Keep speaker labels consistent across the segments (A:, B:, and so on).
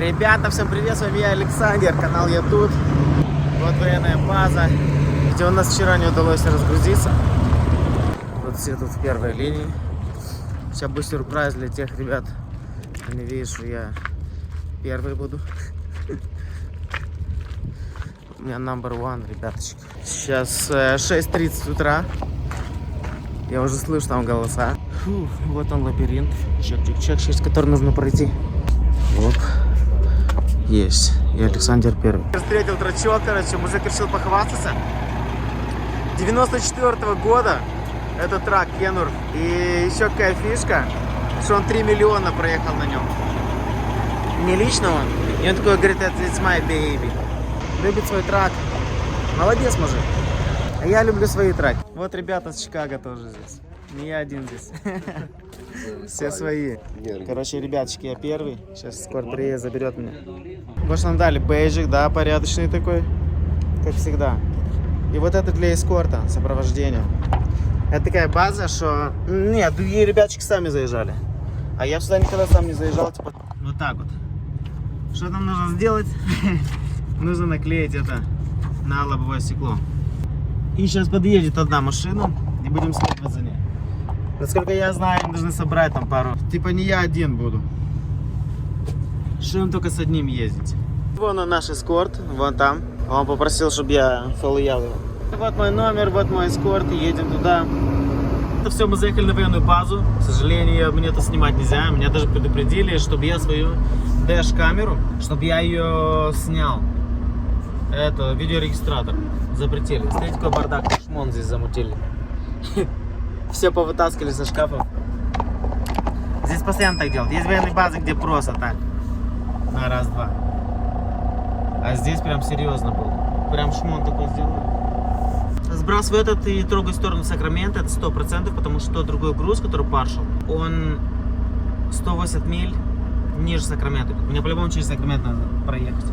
A: Ребята, всем привет, с вами я, Александр, канал Я Тут. Вот военная база, где у нас вчера не удалось разгрузиться. Вот все тут в первой линии. Сейчас будет сюрприз для тех ребят. Они видят, что я первый буду. У меня number one, ребяточки. Сейчас 6:30 утра. Я уже слышу там голоса. Фу, вот он лабиринт. Чек, через который нужно пройти. Оп. Есть. И Александр первый. Встретил трачок, короче, мужик решил похвастаться. 94-го года этот трак Кенур. И еще какая фишка, что он 3 миллиона проехал на нем. Не лично он. И он такой говорит, it's my baby. Любит свой трак. Молодец, мужик. А я люблю свои траки. Вот ребята с Чикаго тоже здесь. Не я один здесь. Все свои. Короче, ребяточки, я первый. Сейчас скоро приедет, заберет меня. Вот нам дали бейджик, да, порядочный такой. Как всегда. И вот это для эскорта, сопровождения. Это такая база, что... Нет, другие ребяточки сами заезжали. А я сюда никогда сам не заезжал. Типа... Вот так вот. Что нам нужно сделать? Нужно наклеить это на лобовое стекло. И сейчас подъедет одна машина, и будем следовать за ней. Насколько я знаю, им должны собрать там пару. Типа не я один буду. Что им только с одним ездить. Вон он наш эскорт, вон там. Он попросил, чтобы я фоллоял его. Вот мой номер, вот мой эскорт, едем туда. Это все, мы заехали на военную базу. К сожалению, мне это снимать нельзя. Меня даже предупредили, чтобы я свою дэш-камеру, чтобы я ее снял. Это видеорегистратор. Запретили. Смотрите, какой бардак, шмон здесь замутили. Все повытаскивали со шкафов. Здесь постоянно так делают. Есть военные базы, где просто так. На раз-два. А здесь прям серьезно было. Прям шмон такой сделали. Сбрасываю этот и трогаю в сторону Сакрамента. Это 100%, потому что другой груз, который паршал, он 180 миль ниже Сакрамента. Мне по-любому через Сакраменто надо проехать.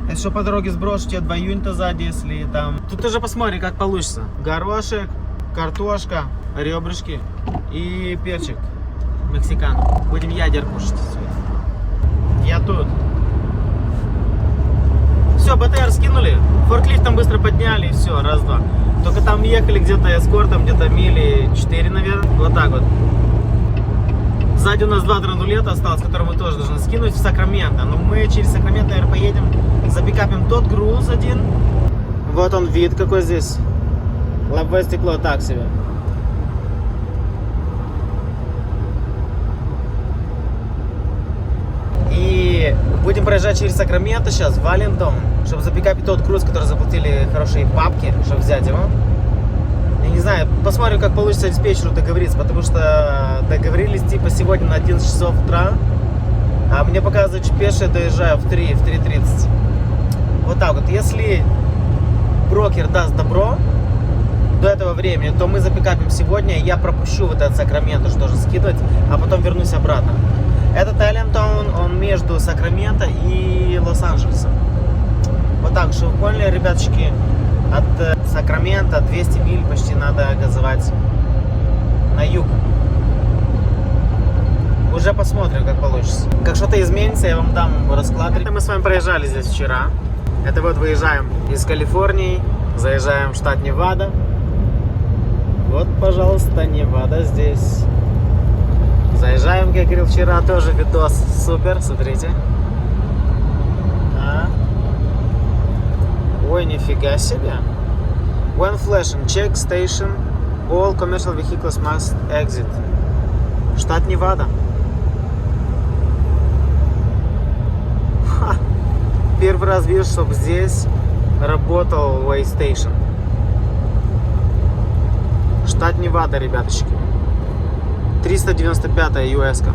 A: Если что, по дороге сброшу тебе 2 юнита сзади, если там... Тут уже посмотри, как получится. Горошек, картошка, ребрышки и перчик мексикан. Будем ядер кушать сегодня. Я тут. Все, БТР скинули, форклифтом быстро подняли и все, раз-два. Только там ехали где-то эскортом, где-то мили 4, наверное. Вот так вот. Сзади у нас 2 драндулета осталось, которые мы тоже должны скинуть в Сакраменто. Но мы через Сакраменто, наверное, поедем, запикапим тот груз один. Вот он вид какой здесь. Лобовое стекло так себе. И будем проезжать через Сакраменто сейчас, в Аллентон, чтобы запикапить тот груз, который заплатили хорошие бабки, чтобы взять его. Я не знаю, посмотрим, как получится диспетчеру договориться, потому что договорились типа сегодня на 11 часов утра, а мне показывает, что пешее доезжаю в 3:30. Вот так вот. Если брокер даст добро до этого времени, то мы запикапим сегодня, я пропущу вот этот Сакраменто, что же скидывать, а потом вернусь обратно. Этот Аллентон, он между Сакраменто и Лос-Анджелесом. Вот так, что вы поняли, ребяточки, от Сакраменто 200 миль почти надо газовать на юг. Уже посмотрим, как получится. Как что-то изменится, я вам дам расклад. Это мы с вами проезжали здесь вчера. Это вот выезжаем из Калифорнии, заезжаем в штат Невада. Вот, пожалуйста, Невада здесь. Заезжаем, как я говорил вчера, тоже видос супер, смотрите. Ой, нифига себе. When flashing, check station, all commercial vehicles must exit. Штат Невада. Ха. Первый раз вижу, чтобы здесь работал way station. Штат Невада, ребяточки. 395-я US-ка.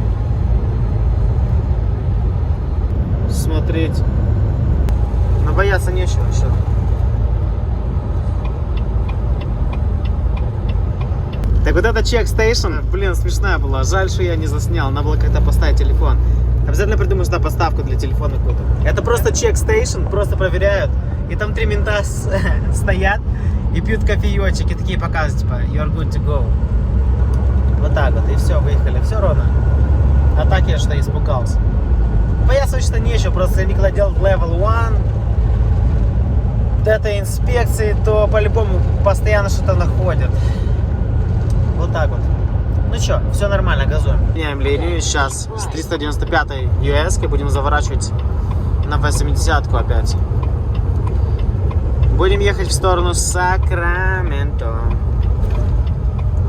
A: Смотреть. Но бояться нечего еще. Так вот это чек стейшн, блин, смешная была. Жаль, что я не заснял. Надо было как-то поставить телефон. Обязательно придумаю сюда поставку для телефона какую-то. Это просто чек стейшн, просто проверяют. И там 3 мента стоят и пьют кофеечек и такие показывают, типа, you're good to go. Вот так вот, и все, выехали. Все ровно. А так я что испугался. бояться точно нечего, просто никогда делал level 1 этой инспекции, то по-любому постоянно что-то находят. Вот так вот. Ну что, все нормально, газуем. Меняем линию, сейчас с 395 US будем заворачивать на 80-ку опять. Будем ехать в сторону Сакраменто.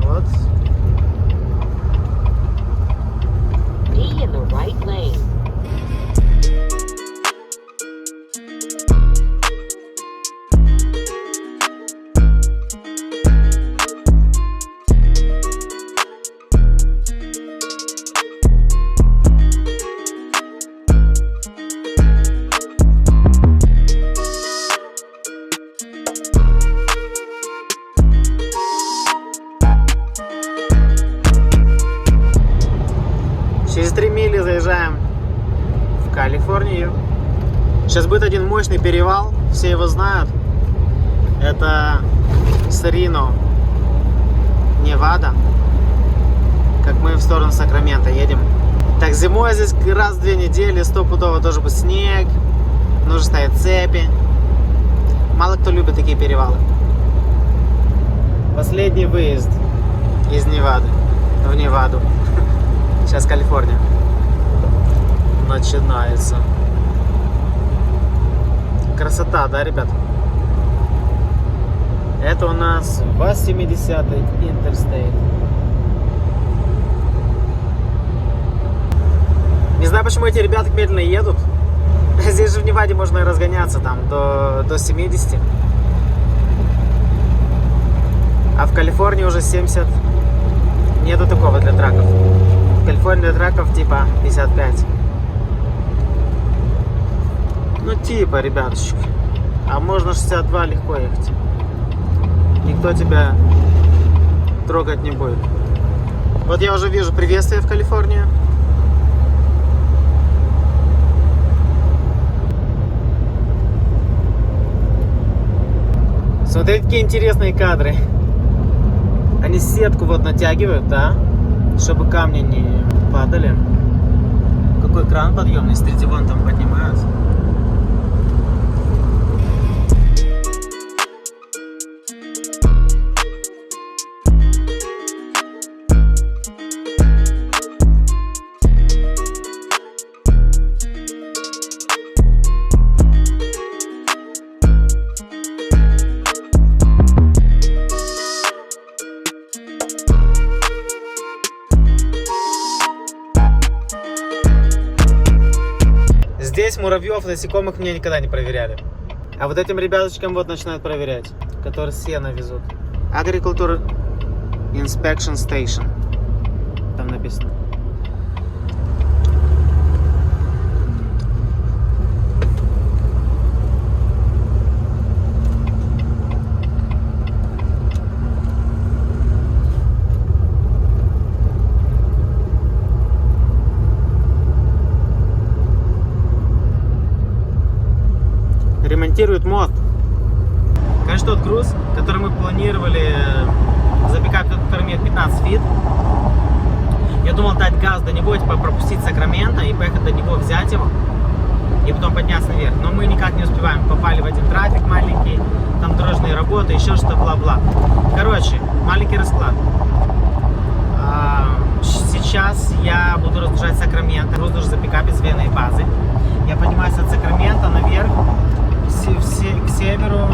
A: Вот.
B: Be in the right lane.
A: Через 3 мили заезжаем в Калифорнию. Сейчас будет один мощный перевал, все его знают. Это Серино, Невада. Как мы в сторону Сакрамента едем. Так, зимой здесь раз в 2 недели стопудово должен быть снег. Нужно ставить цепи. Мало кто любит такие перевалы. Последний выезд из Невады в Неваду. Сейчас Калифорния начинается. Красота, да, ребят? Это у нас 80-й Interstate. Не знаю, почему эти ребята медленно едут. Здесь же в Неваде можно разгоняться там до 70. А в Калифорнии уже 70. Нету такого для траков. В Калифорнии для траков типа 55. Ну типа, ребяточки. А можно 62 легко ехать. Никто тебя трогать не будет. Вот я уже вижу приветствие в Калифорнию. Смотрите, какие интересные кадры. Они сетку вот натягивают, да? Чтобы камни не падали. Какой кран подъемный, смотрите, вон там поднимают. Здесь муравьев, насекомых мне никогда не проверяли. А вот этим ребяточкам вот начинают проверять, которые сено везут. Agriculture Inspection Station. Там написано. Ремонтируют мост. Конечно, тот груз, который мы планировали за пикап, который имеет 15 фит. Я думал дать газ до него, типа пропустить Сакраменто и поехать до него, взять его и потом подняться наверх. Но мы никак не успеваем. Попали в один трафик маленький, там дорожные работы, еще что-то, бла-бла. Короче, маленький расклад. Сейчас я буду разгружать Сакраменто. Груз должен запикапить с военной базы. Я поднимаюсь от Сакрамента наверх, к северу,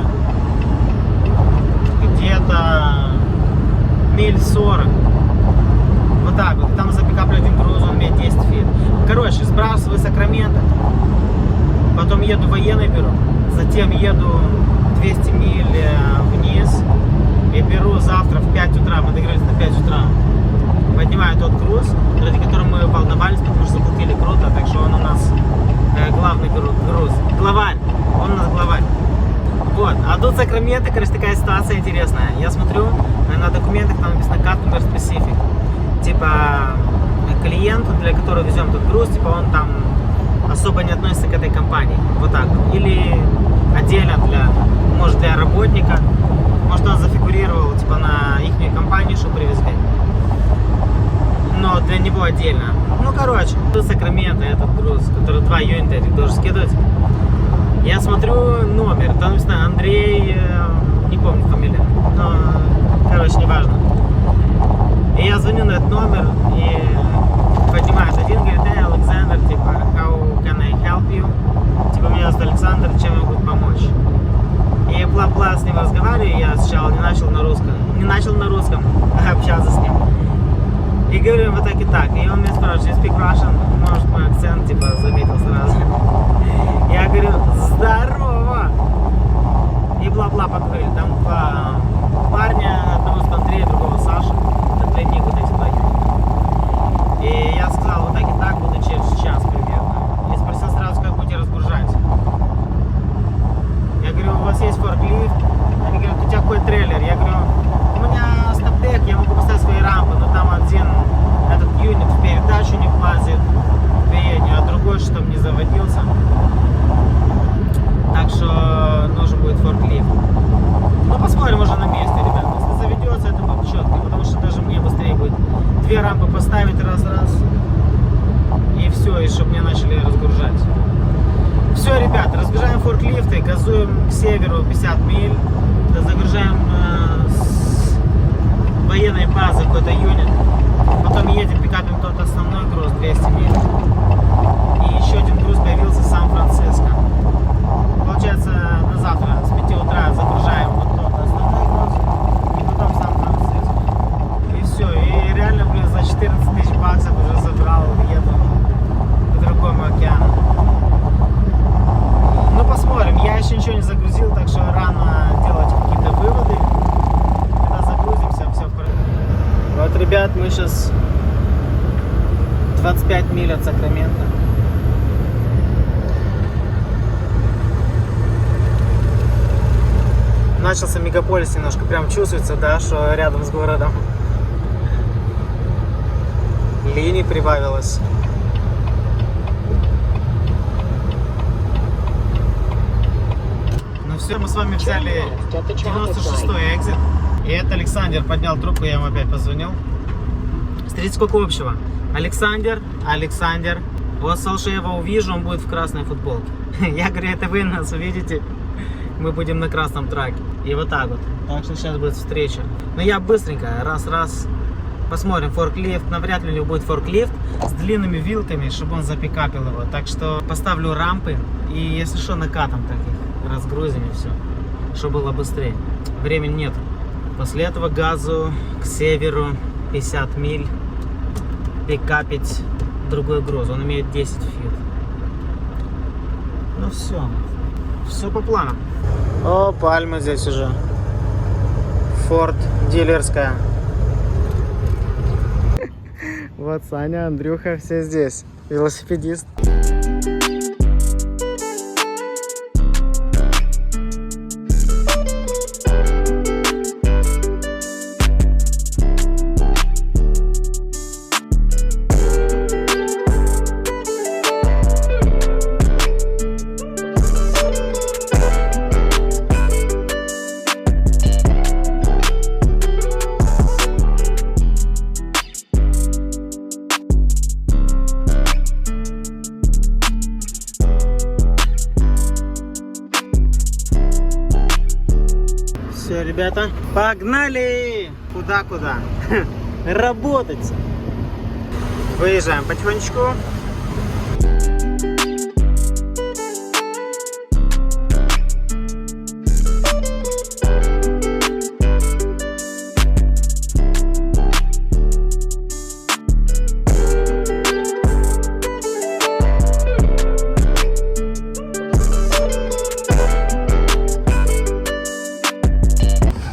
A: где-то миль 40. Вот так вот. Там запикаплю один груз, он имеет 10 фит. Короче, сбрасываю Сакраменто, потом еду в военный бюро, затем еду 200 миль вниз и беру завтра в 5 утра, мы договорились на 5 утра, поднимаю тот груз, ради которого мы волновались, потому что заплатили круто, так что он у нас главный груз. Главарь. Он у нас главарь. Вот. А тут Сакраменто, короче, такая ситуация интересная. Я смотрю, на документах там написано Customer Specific. Типа, клиент, для которого везем этот груз, типа, он там особо не относится к этой компании. Вот так. Или отдельно может, для работника. Может, он зафигурировал, типа, на их компанию, что привезли. Но для него отдельно. Ну, короче, Сакраменто, этот груз, который 2 юнита, я должен скидывать. Я смотрю номер, там написано Андрей, не помню фамилию, но, короче, неважно. И я звоню на этот номер, и поднимает один, говорит: hey, Александр, типа, how can I help you? Типа, меня зовут Александр, чем я могу помочь? И бла-бла с ним разговариваю, я сначала не начал на русском, общаться с ним. И говорю вот так и так. И он меня спрашивает: you speak Russian? Может, мой акцент, типа, заметил сразу. Я говорю: здорово! И бла-бла поговорили. Там 2 парня, одного с Андрея, другого Саша. Это тройник вот эти 2 юнита. И я сказал вот так и так, буду через час примерно. И спросил сразу, как будете разгружать. Я говорю: у вас есть форклифт? Они говорят: у тебя какой трейлер? Я говорю: у меня стоп-дек, я могу поставить свои рампы, но там один этот юнит в передачу не влазит, переднюю, а другой, чтобы не заводился. Так что нужен будет форклифт. Ну, посмотрим уже на месте, ребят. Если заведется, это будет четко, потому что даже мне быстрее будет 2 рампы поставить раз-раз, и все, и чтобы мне начали разгружать. Все, ребят, разгружаем форклифты, газуем к северу 50 миль, загружаем с военной базы какой-то юнит, потом едем, пикапим тот основной груз 200 миль, и еще один груз появился в Сан-Франциско. Получается, на завтра с 5 утра загружаем вот тот основной груз, и потом в Сан-Франциско. И все, и реально, блин, за 14 тысяч баксов уже забрал, еду к другому океану. Ну, посмотрим. Я еще ничего не загрузил, так что рано делать какие-то выводы. Когда загрузимся, все в порядке. Вот, ребят, мы сейчас 25 миль от Сакраменто. Начался мегаполис немножко. Прям чувствуется, да, что рядом с городом. Линий прибавилось. Все, мы с вами взяли 96-й экзит. И это Александр поднял трубку, я ему опять позвонил. Смотрите, сколько общего. Александр. Вот сказал, что я его увижу, он будет в красной футболке. Я говорю: это вы нас увидите, мы будем на красном траке. И вот так вот. Так что сейчас будет встреча. Но я быстренько, раз. Посмотрим, форклифт. Навряд ли у него будет форклифт с длинными вилками, чтобы он запикапил его. Так что поставлю рампы. И если что, накатом таких разгрузим и все, чтобы было быстрее. Времени нет. После этого газу к северу 50 миль, пикапить другой груз. Он имеет 10 фит. Ну все по плану. О, пальма здесь уже. Форд дилерская. Вот Саня, Андрюха, все здесь. Велосипедист. Все, ребята, погнали! Куда? Работать! Выезжаем потихонечку.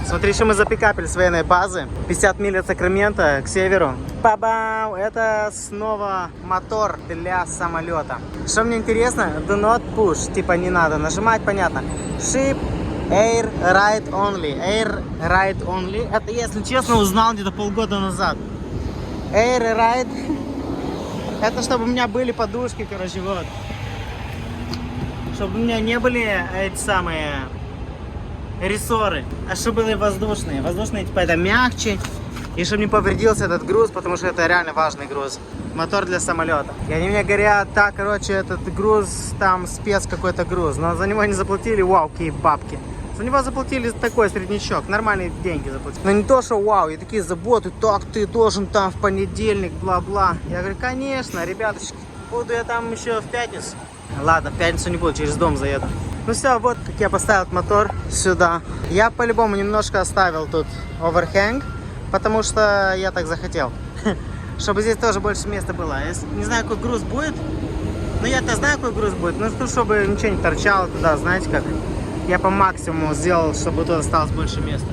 A: Смотри, еще мы запикапили с военной базы. 50 миль от Сакрамента к северу. Ба-бам! Это снова мотор для самолета. Что мне интересно, do not push. Типа не надо нажимать, понятно. Ship Air Ride Only. Air Ride Only. Это, если честно, узнал где-то полгода назад. Air Ride. Это чтобы у меня были подушки, короче, вот. Чтобы у меня не были эти самые рессоры, а чтобы были воздушные. Воздушные, типа, это мягче. И чтобы не повредился этот груз, потому что это реально важный груз. мотор для самолета. И они мне говорят, так, короче, этот груз, там спец какой-то груз, но за него не заплатили, вау, какие бабки. За него заплатили такой среднячок, нормальные деньги заплатили. Но не то, что вау, и такие заботы, так, ты должен там в понедельник, бла-бла. Я говорю, конечно, ребяточки, буду я там еще в пятницу. Ладно, в пятницу не буду, через дом заеду. Ну все, вот как я поставил мотор сюда. Я по-любому немножко оставил тут оверхэнг, потому что я так захотел. Чтобы здесь тоже больше места было. Если не знаю, какой груз будет, но я-то знаю, какой груз будет. Ну, чтобы ничего не торчало туда, знаете как. Я по максимуму сделал, чтобы тут осталось больше места.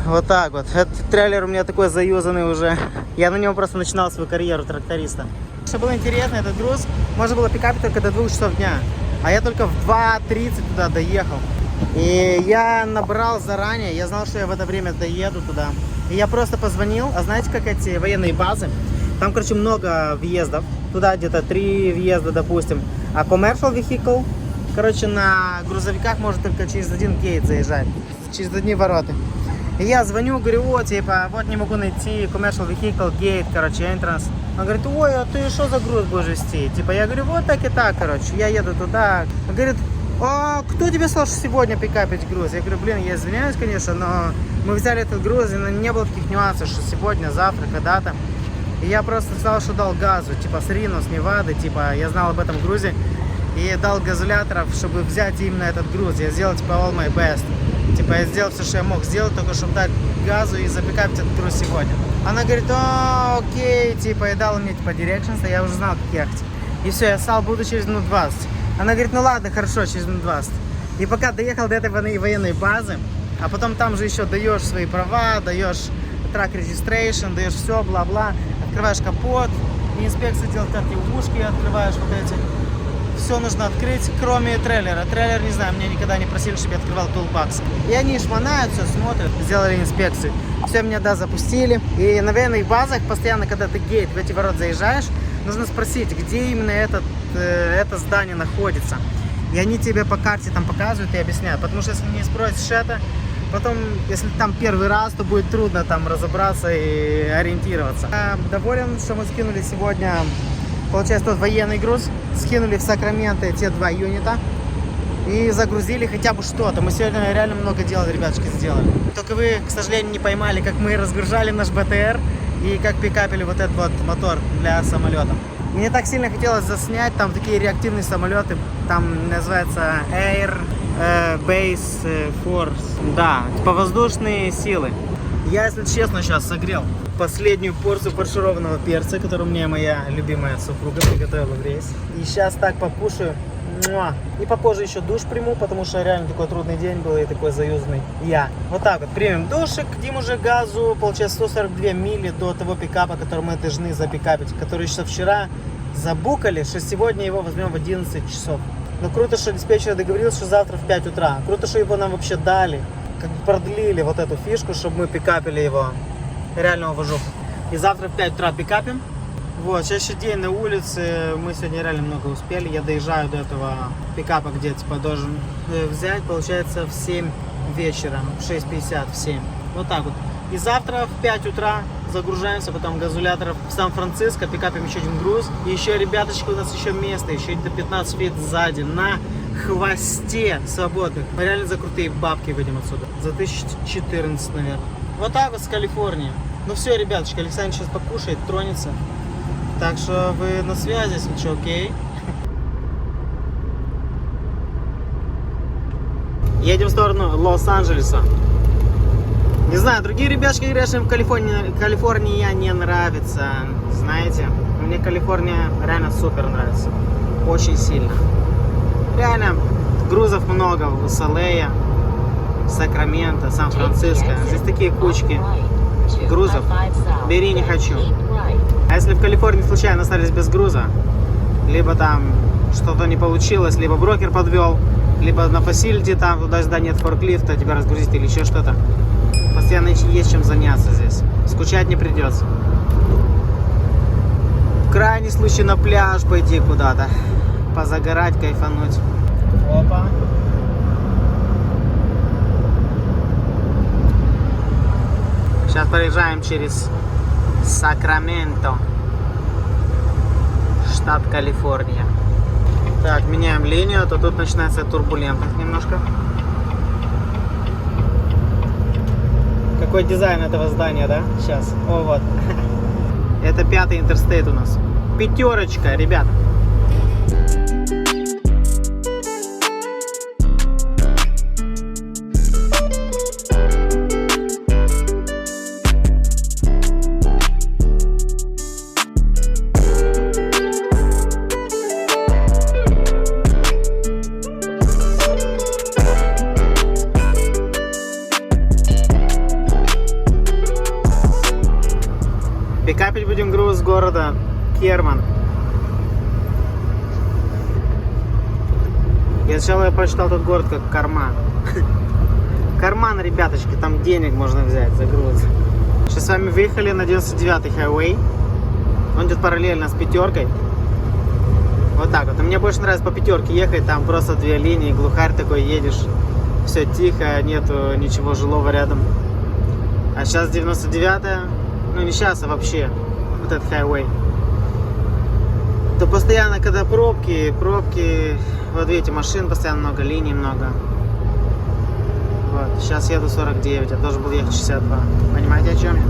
A: Вот так вот. Этот трейлер у меня такой заюзанный уже. Я на нем просто начинал свою карьеру тракториста. Что было интересно, этот груз можно было пикапить только до 2 часов дня. А я только в 2:30 туда доехал. И я набрал заранее, я знал, что я в это время доеду туда. И я просто позвонил, а знаете, как эти военные базы? Там, короче, много въездов. Туда где-то 3 въезда, допустим. А commercial vehicle, короче, на грузовиках может только через один гейт заезжать. Через одни ворота. И я звоню, говорю, вот, типа, вот не могу найти commercial vehicle, gate, короче, entrance. Он говорит, ой, а ты что за груз будешь везти? Типа, я говорю, вот так и так, короче, я еду туда. Он говорит, а кто тебе сказал, что сегодня пикапить груз? Я говорю, блин, я извиняюсь, конечно, но мы взяли этот груз, и не было таких нюансов, что сегодня, завтра, когда-то. И я просто сказал, что дал газу, типа, с Рино, с Невады, типа, я знал об этом грузе. И дал газуляторов, чтобы взять именно этот груз. Я сделал, типа, all my best. Типа, я сделал все, что я мог сделать, только чтобы дать газу и запикапить этот груз сегодня. Она говорит, окей, типа, и дала мне, типа, directions, а я уже знал, как ехать. И все, я стал, буду через минут 20. Она говорит, ну ладно, хорошо, через минут 20. И пока доехал до этой военной базы, а потом там же еще даешь свои права, даешь track registration, даешь все, бла-бла, открываешь капот, и инспекция делает ушки, открываешь вот эти. Все нужно открыть, кроме трейлера. Трейлер, не знаю, меня никогда не просили, чтобы я открывал toolbox. И они шмонают, все смотрят, сделали инспекцию. Все меня, да, запустили. И на военных базах постоянно, когда ты гейт в эти ворот заезжаешь, нужно спросить, где именно это здание находится. И они тебе по карте там показывают и объясняют. Потому что если не спросишь это, потом, если там первый раз, то будет трудно там разобраться и ориентироваться. Я доволен, что мы скинули сегодня, получается, тот военный груз. Скинули в Сакраменто те 2 юнита. И загрузили хотя бы что-то. Мы сегодня реально много дел, ребятушки, сделали. Только вы, к сожалению, не поймали, как мы разгружали наш БТР и как пикапили вот этот вот мотор для самолета. Мне так сильно хотелось заснять, там такие реактивные самолеты, там называется Air Base Force, да, типа воздушные силы. Я, если честно, сейчас согрел последнюю порцию фаршированного перца, которую мне моя любимая супруга приготовила в рейс. И сейчас так покушаю. И попозже еще душ приму, потому что реально такой трудный день был и такой заюзанный я. Вот так вот, примем душик, дадим уже газу, получается 142 мили до того пикапа, который мы должны запикапить, который еще вчера забукали, что сегодня его возьмем в 11 часов. Но круто, что диспетчер договорился, что завтра в 5 утра. Круто, что его нам вообще дали, как бы продлили вот эту фишку, чтобы мы пикапили его, реального вожу. И завтра в 5 утра пикапим. Вот, сейчас еще день на улице, мы сегодня реально много успели. Я доезжаю до этого пикапа, где типа должен взять, получается, в 7 вечера, в 6:50, в 7. Вот так вот. И завтра в 5 утра загружаемся, потом газуляторов в Сан-Франциско, пикапим еще один груз. И еще, ребяточки, у нас еще место, еще до 15 фит сзади, на хвосте свободных. Мы реально за крутые бабки выйдем отсюда. За 1014, наверное. Вот так вот с Калифорнии. Ну все, ребяточки, Александр сейчас покушает, тронется. Так что вы на связи, если что, окей? Едем в сторону Лос-Анджелеса. Не знаю, другие ребятушки говорят, что им Калифорния не нравится. Знаете, мне Калифорния реально супер нравится. Очень сильно. Реально, грузов много в Лос-Алея, Сакраменто, Сан-Франциско. Здесь такие кучки грузов. Бери, не хочу. А если в Калифорнии случайно остались без груза, либо там что-то не получилось, либо брокер подвел, либо на фасилити там туда-сюда нет форклифта, тебя разгрузить или еще что-то. Постоянно есть чем заняться здесь. Скучать не придется. В крайний случай на пляж пойти куда-то, позагорать, кайфануть. Опа. Сейчас проезжаем через Сакраменто. штат Калифорния. Так, меняем линию, а то тут начинается турбулентность немножко. Какой дизайн этого здания, да? Сейчас. О, вот. Это 5-й интерстейт у нас. Пятерочка, ребят. Пикапить будем груз с города Керман. Я сначала прочитал этот город как Карман. Карман, ребяточки, там денег можно взять за груз. Сейчас с вами выехали на 99-й хайвей. Он идет параллельно с пятеркой. Вот так вот. И мне больше нравится по пятерке ехать, там просто две линии, глухарь такой, едешь. Все тихо, нету ничего жилого рядом. А сейчас 99-я. Ну не сейчас, а вообще, вот этот хайвей. То постоянно, когда пробки, вот видите, машин постоянно много, линий много. Вот, сейчас еду 49, я должен был ехать 62. Понимаете, о чем я?